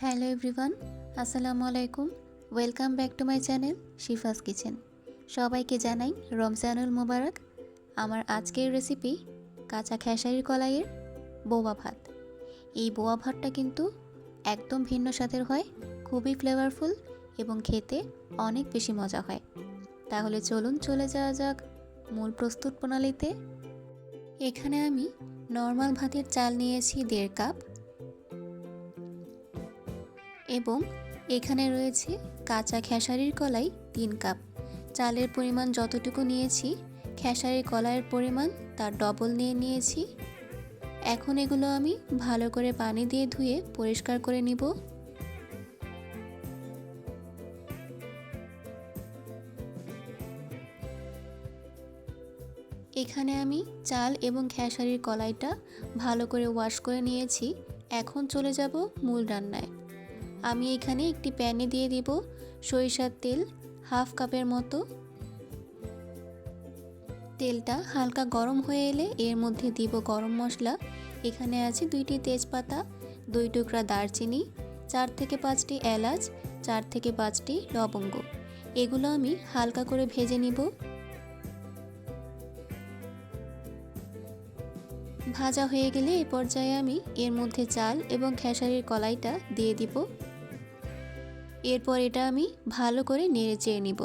Hello everyone, আসসালামু আলাইকুম। Welcome back to my channel Shifa's kitchen. সবাইকে জানাই রমজানুল মোবারক। আমার আজকের রেসিপি কাঁচা খেসারির কলাইয়ের বোয়া ভাত। এই বোয়া ভাতটা কিন্তু একদম ভিন্ন স্বাদের হয়, খুবই ফ্লেভারফুল এবং খেতে অনেক বেশি মজা হয়। তাহলে চলুন চলে যাওয়া যাক মূল প্রস্তুত প্রণালীতে। এখানে আমি নর্মাল ভাতের চাল নিয়েছি 1.5 কাপ এবং এখানে রয়েছে কাঁচা খেসারির কলাই 3 কাপ। চালের পরিমাণ যতটুকু নিয়েছি খেসারির কলাইয়ের পরিমাণ তার ডবল নিয়েছি। এখন এগুলো আমি ভালো করে পানি দিয়ে ধুয়ে পরিষ্কার করে নিব। এখানে আমি চাল এবং খেসারির কলাইটা ভালো করে ওয়াশ করে নিয়েছি। এখন চলে যাব মূল রান্নায়। আমি এখানে একটি প্যানে দিয়ে দিব সরিষার তেল 1/2 কাপের মতো। তেলটা হালকা গরম হয়ে এলে এর মধ্যে দিব গরম মশলা। এখানে আছে 2টি তেজপাতা, 2 টুকরা দারচিনি, 4 থেকে 5টি এলাচ, 4 থেকে 5টি লবঙ্গ। এগুলো আমি হালকা করে ভেজে নিব। ভাজা হয়ে গেলে এই পর্যায়ে আমি এর মধ্যে চাল এবং খেসারির কলাইটা দিয়ে দিব। এরপর এটা আমি ভালো করে নেড়ে চেড়ে নিব।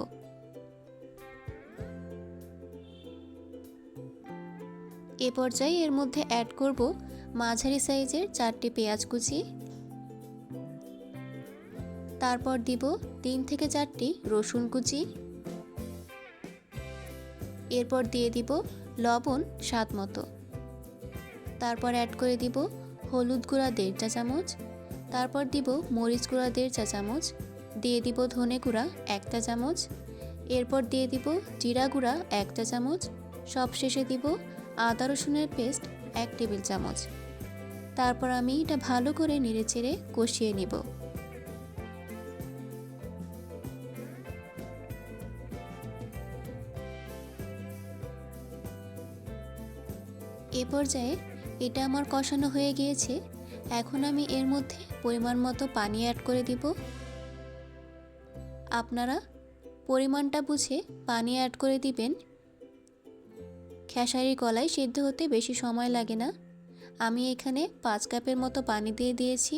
এ পর্যায়ে এর মধ্যে অ্যাড করব মাঝারি সাইজের 4টি পেঁয়াজ কুচি। তারপর দিব 3 থেকে 4টি রসুন কুচি। এরপর দিয়ে দিব লবণ স্বাদ মতো। তারপর অ্যাড করে দিব হলুদ গুঁড়া 1.5 চা চামচ। তারপর দিব মরিচ গুঁড়া 1.5 চা চামচ। দিয়ে দিব ধনে গুঁড়া 1 চা চামচ। এরপর দিয়ে দিব জিরা গুঁড়া 1 চা চামচ। সবশেষে দিব আদা রসুনের পেস্ট 1 টেবিল চামচ। তারপর আমি এটা ভালো করে নেড়েচেড়ে কষিয়ে নিব। এ পর্যায়ে এটা আমার কষানো হয়ে গিয়েছে। এখন আমি এর মধ্যে পরিমাণ মতো পানি অ্যাড করে দিব। আপনারা পরিমাণটা বুঝে পানি অ্যাড করে দিবেন। খেসারির কলাই সিদ্ধ হতে বেশি সময় লাগে না। আমি এখানে 5 কাপের মতো পানি দিয়ে দিয়েছি।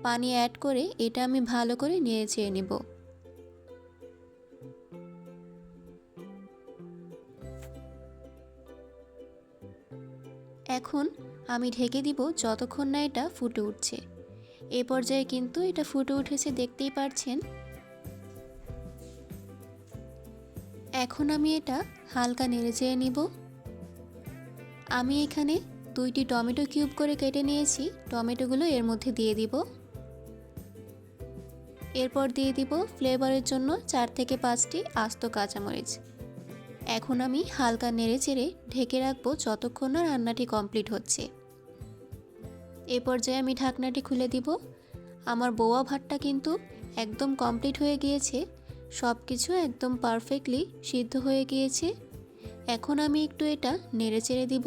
পানি অ্যাড করে এটা আমি ভালো করে নেড়ে চেড়ে নেব। এখন আমি ঢেকে দিব যতক্ষণ না এটা ফুটে উঠছে। এই পর্যায়ে কিন্তু এটা ফুটে উঠেছে, দেখতেই পাচ্ছেন। এখন আমি এটা হালকা নেড়ে চেড়ে নিব। আমি এখানে 2টি টমেটো কিউব করে কেটে নিয়েছি। টমেটোগুলো এর মধ্যে দিয়ে দিব। এরপর দিয়ে দিব ফ্লেভারের জন্য 4 থেকে 5টি আস্ত কাঁচামরিচ। এখন আমি হালকা নেড়ে চেড়ে ঢেকে রাখবো যতক্ষণ না রান্নাটি কমপ্লিট হচ্ছে। এ পর্যায়ে আমি ঢাকনাটি খুলে দিব। আমার বোয়া ভাতটা কিন্তু একদম কমপ্লিট হয়ে গিয়েছে। সব কিছু একদম পারফেক্টলি সিদ্ধ হয়ে গিয়েছে। এখন আমি একটু এটা নেড়ে চেড়ে দিব।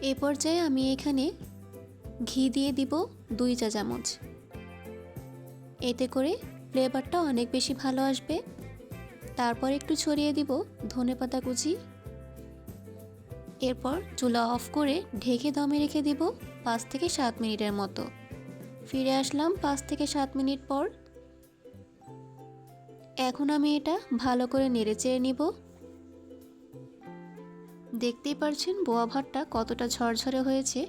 এ পর্যায়ে আমি এখানে ঘি দিয়ে দিব 2 চা চামচ। এতে করে ফ্লেভারটা অনেক বেশি ভালো আসবে। তারপর একটু ছড়িয়ে দিব ধনেপাতা কুচি। এরপর চুলা অফ করে ঢেকে দমে রেখে দিব 5 থেকে 7 মিনিটের মতো। ফিরে আসলাম 5 থেকে 7 মিনিট পর। এখন আমি এটা ভালো করে নেড়ে চেড়ে নিব। দেখতেই পাচ্ছেন বোয়া ভাতটা কতটা ঝরঝরে হয়েছে।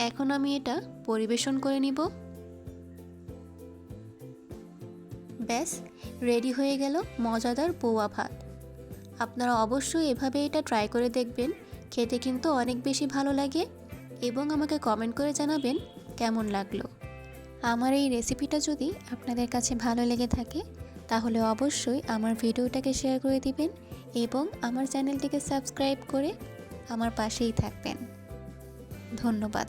এখন আমি এটা পরিবেশন করে নিব। ব্যাস, রেডি হয়ে গেল মজাদার বোয়া ভাত। আপনারা অবশ্যই এভাবে এটা ট্রাই করে দেখবেন। খেতে কিন্তু অনেক বেশি ভালো লাগে এবং আমাকে কমেন্ট করে জানাবেন কেমন লাগলো। আমার এই রেসিপিটা যদি আপনাদের কাছে ভালো লেগে থাকে তাহলে অবশ্যই আমার ভিডিওটাকে শেয়ার করে দিবেন এবং আমার চ্যানেলটিকে সাবস্ক্রাইব করে আমার পাশেই থাকবেন। ধন্যবাদ।